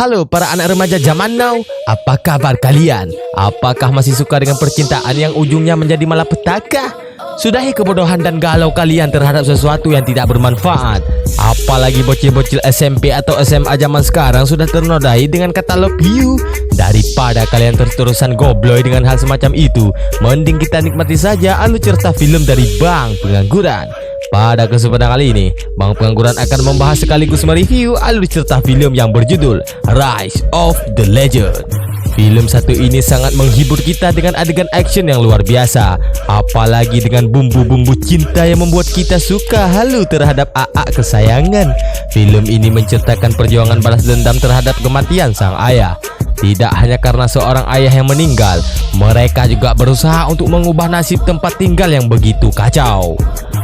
Halo para anak remaja zaman now, apa kabar kalian? Apakah masih suka dengan percintaan yang ujungnya menjadi malapetaka? Sudahi kebodohan dan galau kalian terhadap sesuatu yang tidak bermanfaat. Apalagi bocil-bocil SMP atau SMA zaman sekarang sudah ternodai dengan kata love you. Daripada kalian terus-terusan gobloy dengan hal semacam itu, mending kita nikmati saja alur cerita film dari Bang Pengangguran. Pada kesempatan kali ini, Bang Pengangguran akan membahas sekaligus mereview alur cerita film yang berjudul Rise of the Legend. Film satu ini sangat menghibur kita dengan adegan action yang luar biasa, apalagi dengan bumbu-bumbu cinta yang membuat kita suka halu terhadap AA kesayangan. Film ini menceritakan perjuangan balas dendam terhadap kematian sang ayah. Tidak hanya karena seorang ayah yang meninggal, mereka juga berusaha untuk mengubah nasib tempat tinggal yang begitu kacau.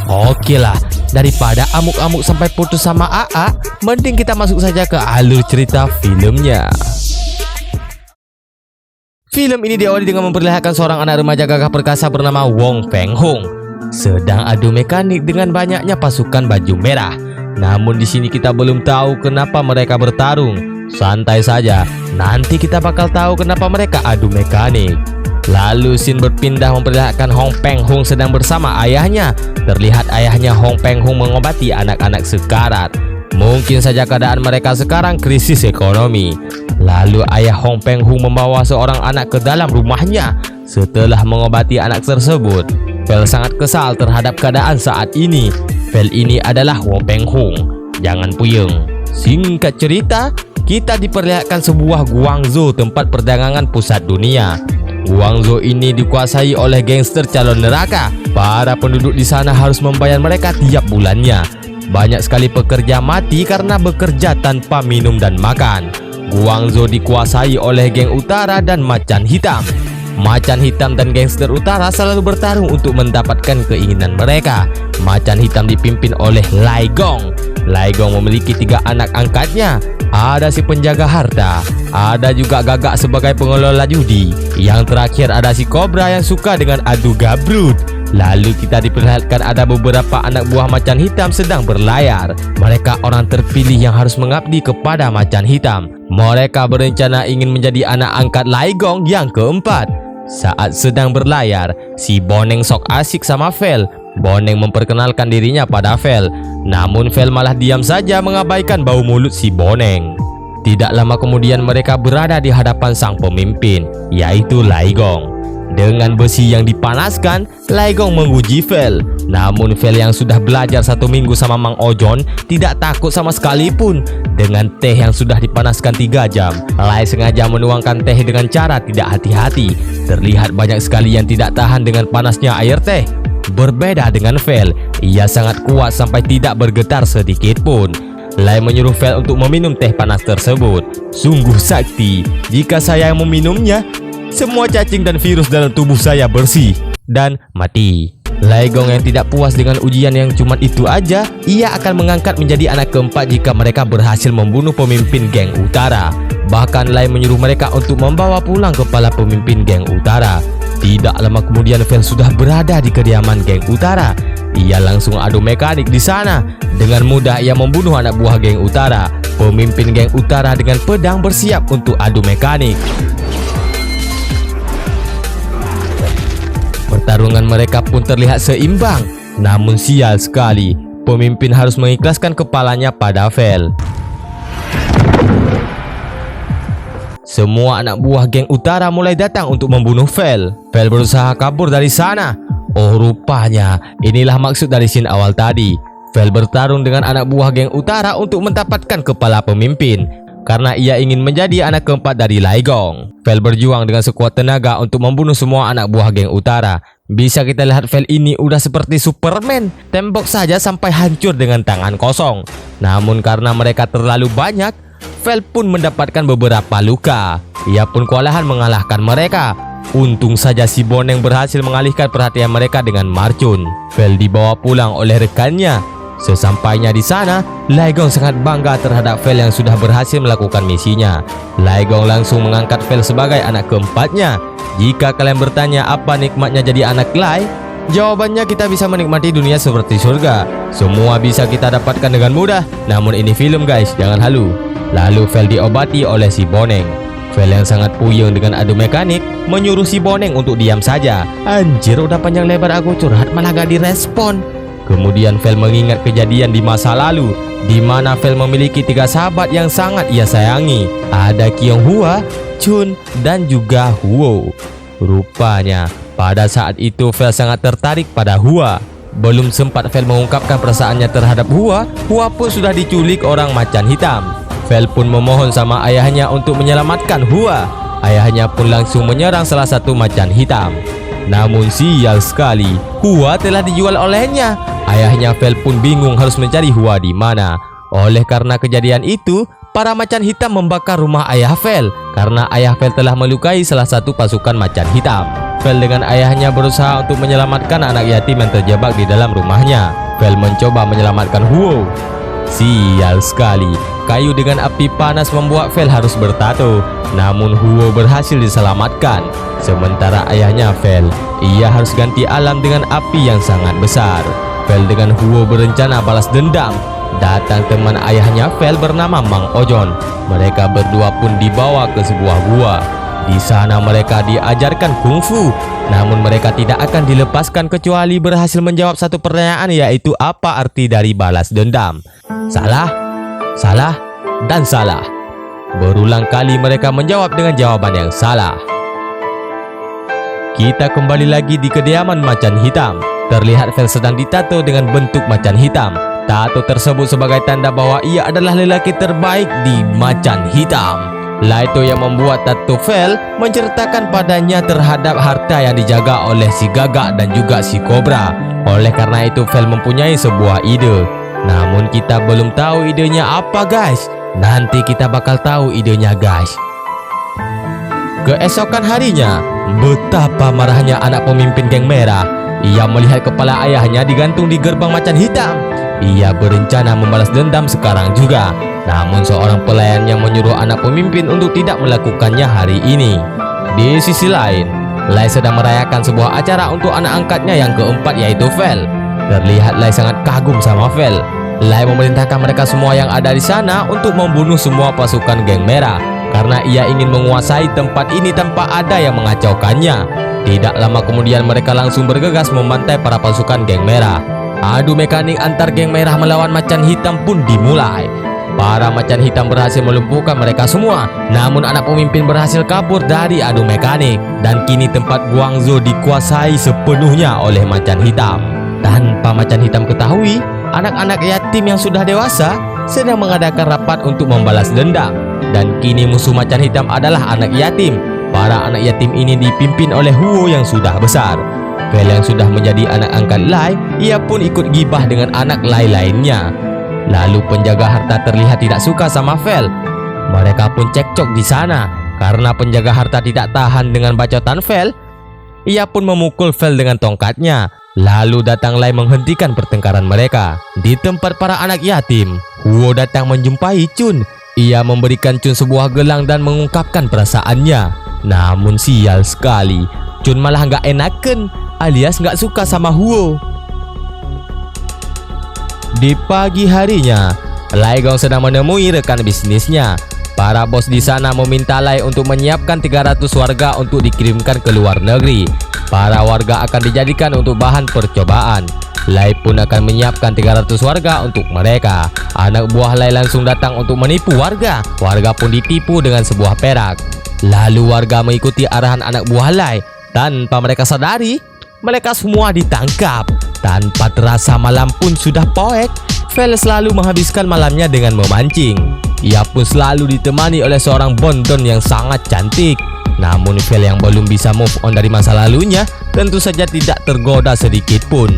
Oke lah, daripada amuk-amuk sampai putus sama AA, mending kita masuk saja ke alur cerita filmnya. Film ini diawali dengan memperlihatkan seorang anak remaja gagah perkasa bernama Wong Feng Hung sedang adu mekanik dengan banyaknya pasukan baju merah. Namun di sini kita belum tahu kenapa mereka bertarung. Santai saja, nanti kita bakal tahu kenapa mereka adu mekanik. Lalu scene berpindah memperlihatkan Hong Peng Hung sedang bersama ayahnya. Terlihat ayahnya Hong Peng Hung mengobati anak-anak sekarat. Mungkin saja keadaan mereka sekarang krisis ekonomi. Lalu ayah Hong Peng Hung membawa seorang anak ke dalam rumahnya. Setelah mengobati anak tersebut, Fel sangat kesal terhadap keadaan saat ini. Fel ini adalah Wong Peng Hung. Jangan puyeng. Singkat cerita, kita diperlihatkan sebuah Guangzhou, tempat perdagangan pusat dunia. Guangzhou ini dikuasai oleh gangster calon neraka. Para penduduk di sana harus membayar mereka tiap bulannya. Banyak sekali pekerja mati karena bekerja tanpa minum dan makan. Guangzhou dikuasai oleh geng utara dan macan hitam. Macan hitam dan gangster utara selalu bertarung untuk mendapatkan keinginan mereka. Macan hitam dipimpin oleh Lai Gong. Lai Gong memiliki 3 anak angkatnya. Ada si penjaga harta, ada juga Gagak sebagai pengelola judi. Yang terakhir ada si Cobra yang suka dengan adu gabrut. Lalu kita diperlihatkan ada beberapa anak buah macan hitam sedang berlayar. Mereka orang terpilih yang harus mengabdi kepada macan hitam. Mereka berencana ingin menjadi anak angkat Lai Gong yang keempat. Saat sedang berlayar, si Boneng sok asik sama Fel. Boneng memperkenalkan dirinya pada Fel. Namun Fel malah diam saja mengabaikan bau mulut si Boneng. Tidak lama kemudian mereka berada di hadapan sang pemimpin, yaitu Lai Gong. Dengan besi yang dipanaskan, Lai Gong menguji Fel. Namun Fel yang sudah belajar 1 minggu sama Mang Ojon tidak takut sama sekalipun. Dengan teh yang sudah dipanaskan 3 jam, Lai sengaja menuangkan teh dengan cara tidak hati-hati. Terlihat banyak sekali yang tidak tahan dengan panasnya air teh. Berbeda dengan Fel, ia sangat kuat sampai tidak bergetar sedikit pun. Lai menyuruh Fel untuk meminum teh panas tersebut. Sungguh sakti, jika saya yang meminumnya, semua cacing dan virus dalam tubuh saya bersih dan mati. Lai Gong yang tidak puas dengan ujian yang cuma itu aja, ia akan mengangkat menjadi anak keempat jika mereka berhasil membunuh pemimpin geng utara. Bahkan Lai menyuruh mereka untuk membawa pulang kepala pemimpin geng utara. Tidak lama kemudian Fel sudah berada di kediaman geng utara. Ia langsung adu mekanik di sana. Dengan mudah ia membunuh anak buah geng utara. Pemimpin geng utara dengan pedang bersiap untuk adu mekanik. Pertarungan mereka pun terlihat seimbang. Namun sial sekali, pemimpin harus mengikhlaskan kepalanya pada Fel. Semua anak buah geng utara mulai datang untuk membunuh Fel. Fel berusaha kabur dari sana. Oh, rupanya inilah maksud dari scene awal tadi. Fel bertarung dengan anak buah geng utara untuk mendapatkan kepala pemimpin, karena ia ingin menjadi anak keempat dari Lai Gong. Fel berjuang dengan sekuat tenaga untuk membunuh semua anak buah geng utara. Bisa kita lihat Fel ini udah seperti Superman. Tembok saja sampai hancur dengan tangan kosong. Namun karena mereka terlalu banyak, Fel pun mendapatkan beberapa luka. Ia pun kewalahan mengalahkan mereka. Untung saja si Boneng berhasil mengalihkan perhatian mereka dengan marcun. Fel dibawa pulang oleh rekannya. Sesampainya di sana, Lai Gong sangat bangga terhadap Fel yang sudah berhasil melakukan misinya. Lai Gong langsung mengangkat Fel sebagai anak keempatnya. Jika kalian bertanya apa nikmatnya jadi anak Lai, Jawabannya kita bisa menikmati dunia seperti surga. Semua bisa kita dapatkan dengan mudah. Namun ini film guys, jangan halu. Lalu Vel diobati oleh si Boneng. Vel yang sangat puyeng dengan adu mekanik menyuruh si Boneng untuk diam saja. Anjir, udah panjang lebar aku curhat malah gak direspon. Kemudian Vel mengingat kejadian di masa lalu, di mana Vel memiliki 3 sahabat yang sangat ia sayangi. Ada Kyung Hwa, Chun, dan juga Huo. Rupanya pada saat itu Vel sangat tertarik pada Hwa. Belum sempat Vel mengungkapkan perasaannya terhadap Hwa, Hwa pun sudah diculik orang macan hitam. Vel pun memohon sama ayahnya untuk menyelamatkan Hwa. Ayahnya pun langsung menyerang salah satu macan hitam. Namun sial sekali, Hwa telah dijual olehnya. Ayahnya Vel pun bingung harus mencari Hwa di mana. Oleh karena kejadian itu, para macan hitam membakar rumah ayah Vel karena ayah Vel telah melukai salah satu pasukan macan hitam. Vel dengan ayahnya berusaha untuk menyelamatkan anak yatim yang terjebak di dalam rumahnya. Vel mencoba menyelamatkan Huo. Sial sekali, kayu dengan api panas membuat Vel harus bertato. Namun Huo berhasil diselamatkan. Sementara ayahnya Vel, ia harus ganti alam dengan api yang sangat besar. Vel dengan Huo berencana balas dendam. Datang teman ayahnya Vel bernama Mang Ojon. Mereka berdua pun dibawa ke sebuah gua. Di sana mereka diajarkan kungfu. Namun mereka tidak akan dilepaskan kecuali berhasil menjawab satu pertanyaan, yaitu apa arti dari balas dendam. Salah, salah, dan salah. Berulang kali mereka menjawab dengan jawaban yang salah. Kita kembali lagi di kediaman macan hitam. Terlihat Vel sedang ditato dengan bentuk macan hitam. Tato tersebut sebagai tanda bahwa ia adalah lelaki terbaik di macan hitam. Laito yang membuat tato Vel menceritakan padanya terhadap harta yang dijaga oleh si Gagak dan juga si Kobra. Oleh karena itu Vel mempunyai sebuah ide. Namun kita belum tahu idenya apa guys. Nanti kita bakal tahu idenya guys. Keesokan harinya, betapa marahnya anak pemimpin geng merah. Ia melihat kepala ayahnya digantung di gerbang macan hitam. Ia berencana membalas dendam sekarang juga. Namun seorang pelayan yang menyuruh anak pemimpin untuk tidak melakukannya hari ini. Di sisi lain, Lai sedang merayakan sebuah acara untuk anak angkatnya yang keempat, yaitu Vel. Terlihat Lai sangat kagum sama Vel. Lai memerintahkan mereka semua yang ada di sana untuk membunuh semua pasukan geng merah karena ia ingin menguasai tempat ini tanpa ada yang mengacaukannya. Tidak lama kemudian mereka langsung bergegas membantai para pasukan geng merah. Adu mekanik antar geng merah melawan macan hitam pun dimulai. Para macan hitam berhasil melumpuhkan mereka semua. Namun anak pemimpin berhasil kabur dari adu mekanik. Dan kini tempat Guangzhou dikuasai sepenuhnya oleh macan hitam. Tanpa macan hitam ketahui, anak-anak yatim yang sudah dewasa sedang mengadakan rapat untuk membalas dendam. Dan kini musuh macan hitam adalah anak yatim. Para anak yatim ini dipimpin oleh Huo yang sudah besar. Vel yang sudah menjadi anak angkat Lai, ia pun ikut gibah dengan anak Lai lainnya. Lalu penjaga harta terlihat tidak suka sama Vel. Mereka pun cekcok di sana karena penjaga harta tidak tahan dengan bacotan Vel. Ia pun memukul Vel dengan tongkatnya. Lalu datang Lai menghentikan pertengkaran mereka. Di tempat para anak yatim, Huo datang menjumpai Chun. Ia memberikan Chun sebuah gelang dan mengungkapkan perasaannya. Namun sial sekali, Chun malah nggak enaken alias nggak suka sama Huo. Di pagi harinya, Lai Gong sedang menemui rekan bisnisnya. Para bos di sana meminta Lai untuk menyiapkan 300 warga untuk dikirimkan ke luar negeri. Para warga akan dijadikan untuk bahan percobaan. Lai pun akan menyiapkan 300 warga untuk mereka. Anak buah Lai langsung datang untuk menipu warga. Warga pun ditipu dengan sebuah perak. Lalu warga mengikuti arahan anak buah Lai. Tanpa mereka sadari, mereka semua ditangkap. Tanpa terasa malam pun sudah poek. Vel selalu menghabiskan malamnya dengan memancing. Ia pun selalu ditemani oleh seorang bondon yang sangat cantik. Namun Vel yang belum bisa move on dari masa lalunya tentu saja tidak tergoda sedikit pun.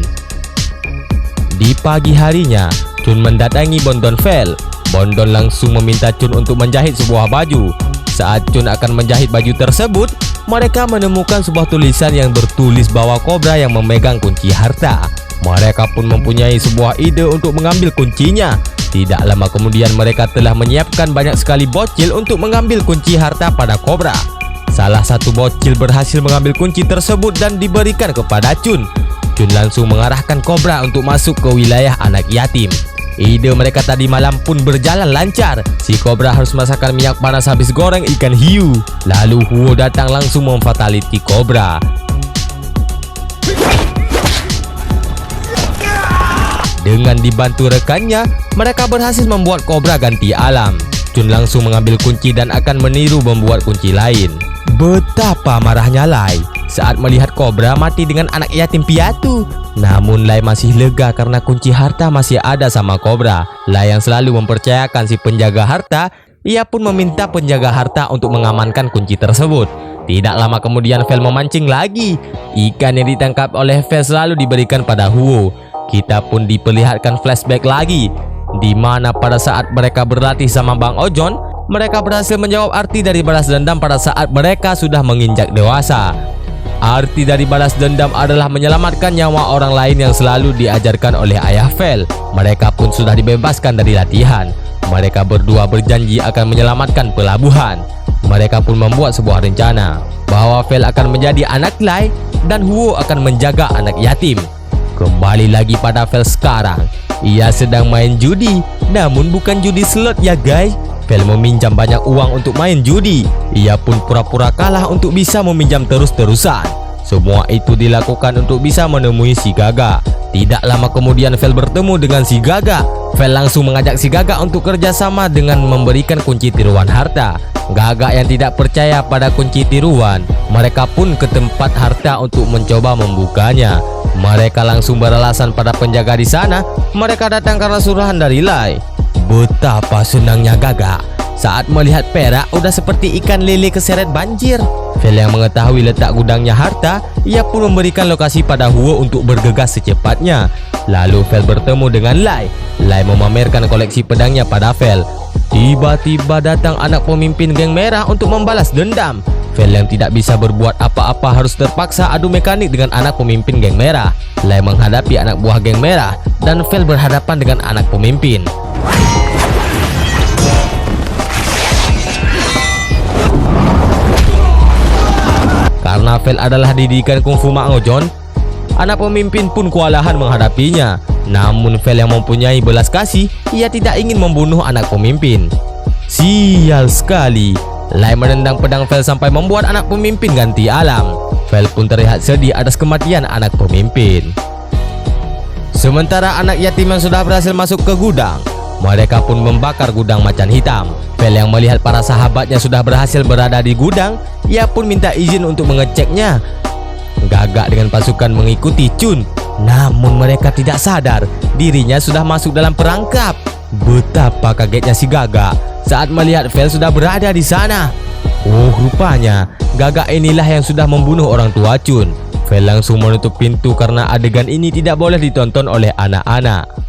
Di pagi harinya, Chun mendatangi bondon Vel. Bondon langsung meminta Chun untuk menjahit sebuah baju. Saat Chun akan menjahit baju tersebut, mereka menemukan sebuah tulisan yang bertulis bahwa Kobra yang memegang kunci harta. Mereka pun mempunyai sebuah ide untuk mengambil kuncinya. Tidak lama kemudian mereka telah menyiapkan banyak sekali bocil untuk mengambil kunci harta pada Kobra. Salah satu bocil berhasil mengambil kunci tersebut dan diberikan kepada Chun. Chun langsung mengarahkan kobra untuk masuk ke wilayah anak yatim. Ide mereka tadi malam pun berjalan lancar. Si kobra harus masakan minyak panas habis goreng ikan hiu. Lalu Huo datang langsung memfatality kobra. Dengan dibantu rekannya, mereka berhasil membuat kobra ganti alam. Chun langsung mengambil kunci dan akan meniru membuat kunci lain. Betapa marahnya Lai saat melihat kobra mati dengan anak yatim piatu. Namun Lai masih lega karena kunci harta masih ada sama kobra. Lai yang selalu mempercayakan si penjaga harta, ia pun meminta penjaga harta untuk mengamankan kunci tersebut. Tidak lama kemudian Vel memancing lagi. Ikan yang ditangkap oleh Vel selalu diberikan pada Huo. Kita pun diperlihatkan flashback lagi, di mana pada saat mereka berlatih sama Bang Ojon, mereka berhasil menjawab arti dari balas dendam pada saat mereka sudah menginjak dewasa. Arti dari balas dendam adalah menyelamatkan nyawa orang lain yang selalu diajarkan oleh ayah Vel. Mereka pun sudah dibebaskan dari latihan. Mereka berdua berjanji akan menyelamatkan pelabuhan. Mereka pun membuat sebuah rencana bahwa Vel akan menjadi anak Lai dan Huo akan menjaga anak yatim. Kembali lagi pada Vel sekarang. Ia sedang main judi, namun bukan judi slot ya guys. Vel meminjam banyak uang untuk main judi. Ia pun pura-pura kalah untuk bisa meminjam terus-terusan. Semua itu dilakukan untuk bisa menemui si Gaga. Tidak lama kemudian Vel bertemu dengan si Gaga. Vel langsung mengajak si Gaga untuk kerjasama dengan memberikan kunci tiruan harta. Gaga yang tidak percaya pada kunci tiruan, mereka pun ke tempat harta untuk mencoba membukanya. Mereka langsung beralasan pada penjaga di sana. Mereka datang karena suruhan dari Lai. Betapa senangnya Gaga saat melihat perak udah seperti ikan lele keseret banjir. Vel yang mengetahui letak gudangnya harta, ia pun memberikan lokasi pada Huo untuk bergegas secepatnya. Lalu Vel bertemu dengan Lai. Lai memamerkan koleksi pedangnya pada Vel. Tiba-tiba datang anak pemimpin geng merah untuk membalas dendam. Vel yang tidak bisa berbuat apa-apa harus terpaksa adu mekanik dengan anak pemimpin geng merah. Lai menghadapi anak buah geng merah dan Vel berhadapan dengan anak pemimpin. Karena Vel adalah didikan kungfu Mak Ojon, anak pemimpin pun kewalahan menghadapinya. Namun Vel yang mempunyai belas kasih, ia tidak ingin membunuh anak pemimpin. Sial sekali, Lai menendang pedang Vel sampai membuat anak pemimpin ganti alam. Vel pun terlihat sedih atas kematian anak pemimpin. Sementara anak yatim yang sudah berhasil masuk ke gudang, mereka pun membakar gudang macan hitam. Vel yang melihat para sahabatnya sudah berhasil berada di gudang, ia pun minta izin untuk mengeceknya. Gaga dengan pasukan mengikuti Chun, namun mereka tidak sadar dirinya sudah masuk dalam perangkap. Betapa kagetnya si Gaga saat melihat Vel sudah berada di sana. Oh, rupanya Gaga inilah yang sudah membunuh orang tua Chun. Vel langsung menutup pintu karena adegan ini tidak boleh ditonton oleh anak-anak.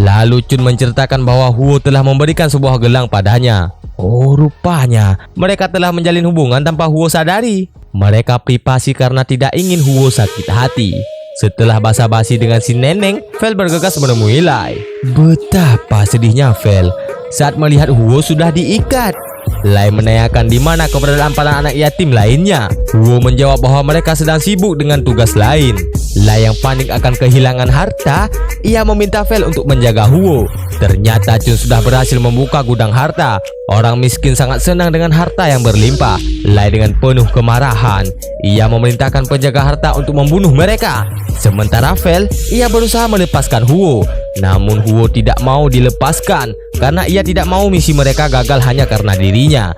Lalu Chun menceritakan bahwa Huo telah memberikan sebuah gelang padanya. Oh, rupanya mereka telah menjalin hubungan tanpa Huo sadari. Mereka privasi karena tidak ingin Huo sakit hati. Setelah basa-basi dengan si Neneng, Vel bergegas menemui Lai. Betapa sedihnya Vel saat melihat Huo sudah diikat. Lai menanyakan di mana keberadaan para anak yatim lainnya. Huo menjawab bahwa mereka sedang sibuk dengan tugas lain. Lai yang panik akan kehilangan harta, ia meminta Vel untuk menjaga Huo. Ternyata Chun sudah berhasil membuka gudang harta. Orang miskin sangat senang dengan harta yang berlimpah. Lai dengan penuh kemarahan, ia memerintahkan penjaga harta untuk membunuh mereka. Sementara Vel, ia berusaha melepaskan Huo. Namun Huo tidak mau dilepaskan karena ia tidak mau misi mereka gagal hanya karena dirinya.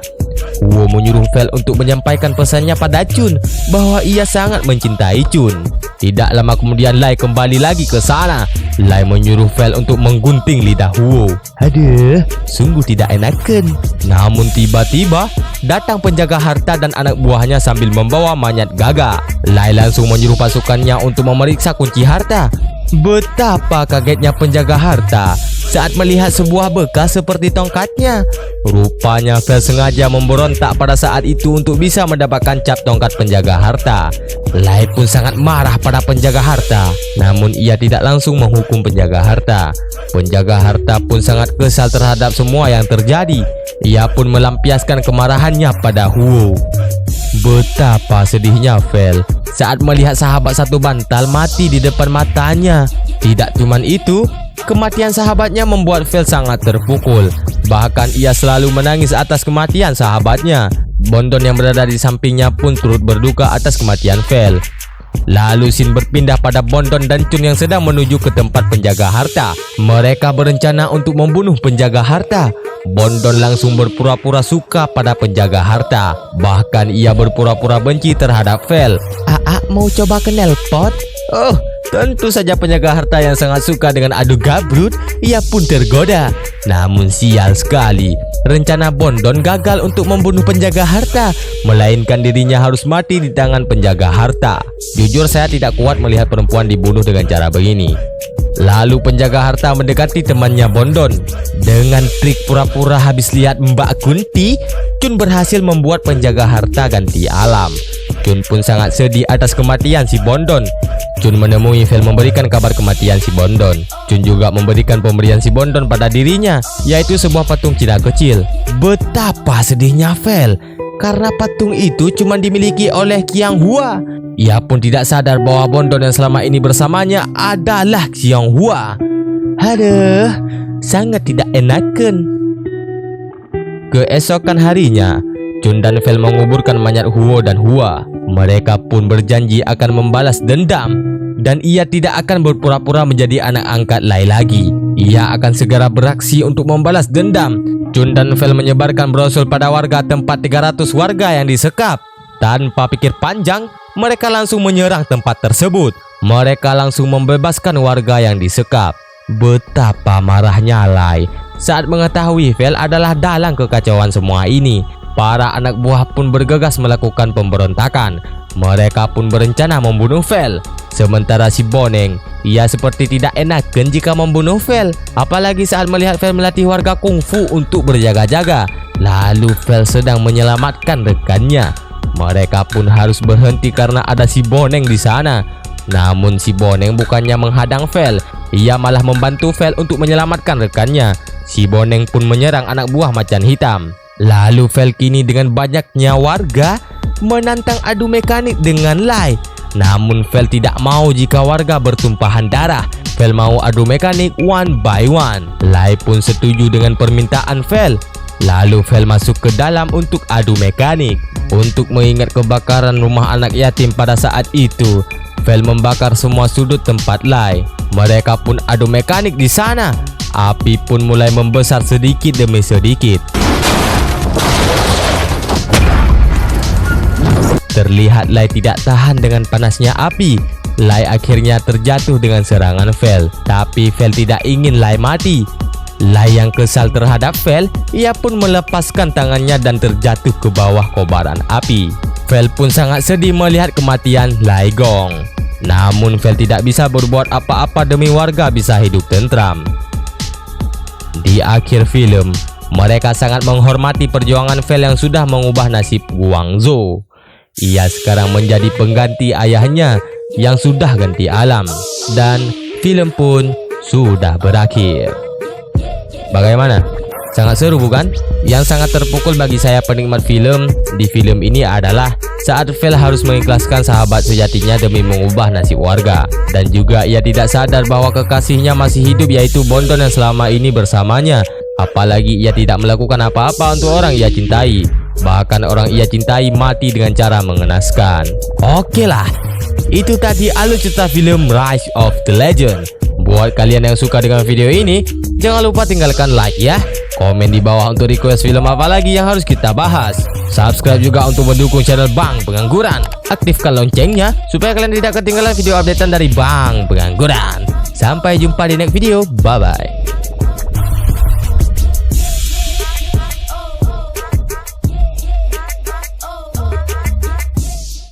Huo menyuruh Vel untuk menyampaikan pesannya pada Chun bahwa ia sangat mencintai Chun. Tidak lama kemudian Lai kembali lagi ke sana. Lai menyuruh Vel untuk menggunting lidah Huo. Aduh, sungguh tidak enakan. Namun tiba-tiba datang penjaga harta dan anak buahnya sambil membawa monyet Gaga. Lai langsung menyuruh pasukannya untuk memeriksa kunci harta. Betapa kagetnya penjaga harta saat melihat sebuah bekas seperti tongkatnya. Rupanya Vel sengaja memberontak pada saat itu untuk bisa mendapatkan cap tongkat penjaga harta. Lai pun sangat marah pada penjaga harta, namun ia tidak langsung menghukum penjaga harta. Penjaga harta pun sangat kesal terhadap semua yang terjadi. Ia pun melampiaskan kemarahannya pada Huo. Betapa sedihnya Vel saat melihat sahabat satu bantal mati di depan matanya. Tidak cuman itu, kematian sahabatnya membuat Vel sangat terpukul. Bahkan ia selalu menangis atas kematian sahabatnya. Bondon yang berada di sampingnya pun turut berduka atas kematian Vel. Lalu scene berpindah pada Bondon dan Chun yang sedang menuju ke tempat penjaga harta. Mereka berencana untuk membunuh penjaga harta. Bondon langsung berpura-pura suka pada penjaga harta. Bahkan ia berpura-pura benci terhadap Vel. Mau coba ke knalpot? Oh, tentu saja penjaga harta yang sangat suka dengan adu gabrut. Ia pun tergoda. Namun sial sekali, rencana Bondon gagal untuk membunuh penjaga harta, melainkan dirinya harus mati di tangan penjaga harta. Jujur saya tidak kuat melihat perempuan dibunuh dengan cara begini. Lalu penjaga harta mendekati temannya Bondon. Dengan trik pura-pura habis lihat Mbak Kunti, Chun berhasil membuat penjaga harta ganti alam. Chun pun sangat sedih atas kematian si Bondon. Chun menemui Vel memberikan kabar kematian si Bondon. Chun juga memberikan pemberian si Bondon pada dirinya, yaitu sebuah patung Cina kecil. Betapa sedihnya Vel, karena patung itu cuma dimiliki oleh Qiang Hua. Ia pun tidak sadar bahwa Bondon yang selama ini bersamanya adalah Qiang Hua. Aduh, sangat tidak enakan. Keesokan harinya, Chun dan Vel menguburkan mayat Huo dan Hua. Mereka pun berjanji akan membalas dendam, dan ia tidak akan berpura-pura menjadi anak angkat Lai lagi. Ia akan segera beraksi untuk membalas dendam. Chun dan Vel menyebarkan brosur pada warga tempat 300 warga yang disekap. Tanpa pikir panjang, mereka langsung menyerang tempat tersebut. Mereka langsung membebaskan warga yang disekap. Betapa marahnya Lai saat mengetahui Vel adalah dalang kekacauan semua ini. Para anak buah pun bergegas melakukan pemberontakan. Mereka pun berencana membunuh Vel. Sementara si Boneng, ia seperti tidak enakan jika membunuh Vel, apalagi saat melihat Vel melatih warga kungfu untuk berjaga-jaga. Lalu Vel sedang menyelamatkan rekannya. Mereka pun harus berhenti karena ada si Boneng di sana. Namun si Boneng bukannya menghadang Vel, ia malah membantu Vel untuk menyelamatkan rekannya. Si Boneng pun menyerang anak buah macan hitam. Lalu Vel kini dengan banyaknya warga menantang adu mekanik dengan Lai. Namun Vel tidak mau jika warga bertumpahan darah. Vel mau adu mekanik one by one. Lai pun setuju dengan permintaan Vel. Lalu Vel masuk ke dalam untuk adu mekanik. Untuk mengingat kebakaran rumah anak yatim pada saat itu, Vel membakar semua sudut tempat Lai. Mereka pun adu mekanik di sana. Api pun mulai membesar sedikit demi sedikit. Terlihat Lai tidak tahan dengan panasnya api. Lai akhirnya terjatuh dengan serangan Vel. Tapi Vel tidak ingin Lai mati. Lai yang kesal terhadap Vel, ia pun melepaskan tangannya dan terjatuh ke bawah kobaran api. Vel pun sangat sedih melihat kematian Lai Gong. Namun Vel tidak bisa berbuat apa-apa demi warga bisa hidup tentram. Di akhir film, mereka sangat menghormati perjuangan Vel yang sudah mengubah nasib Guangzhou. Ia sekarang menjadi pengganti ayahnya yang sudah ganti alam. Dan film pun sudah berakhir. Bagaimana? Sangat seru bukan? Yang sangat terpukul bagi saya penikmat film di film ini adalah saat Vel harus mengikhlaskan sahabat sejatinya demi mengubah nasib warga. Dan juga ia tidak sadar bahwa kekasihnya masih hidup, yaitu Bondon yang selama ini bersamanya. Apalagi ia tidak melakukan apa-apa untuk orang ia cintai. Bahkan orang ia cintai mati dengan cara mengenaskan. Oke lah, itu tadi alur cerita film Rise of the Legend. Buat kalian yang suka dengan video ini, jangan lupa tinggalkan like ya. Komen di bawah untuk request film apa lagi yang harus kita bahas. Subscribe juga untuk mendukung channel Bang Pengangguran. Aktifkan loncengnya supaya kalian tidak ketinggalan video updatean dari Bang Pengangguran. Sampai jumpa di next video. Bye bye.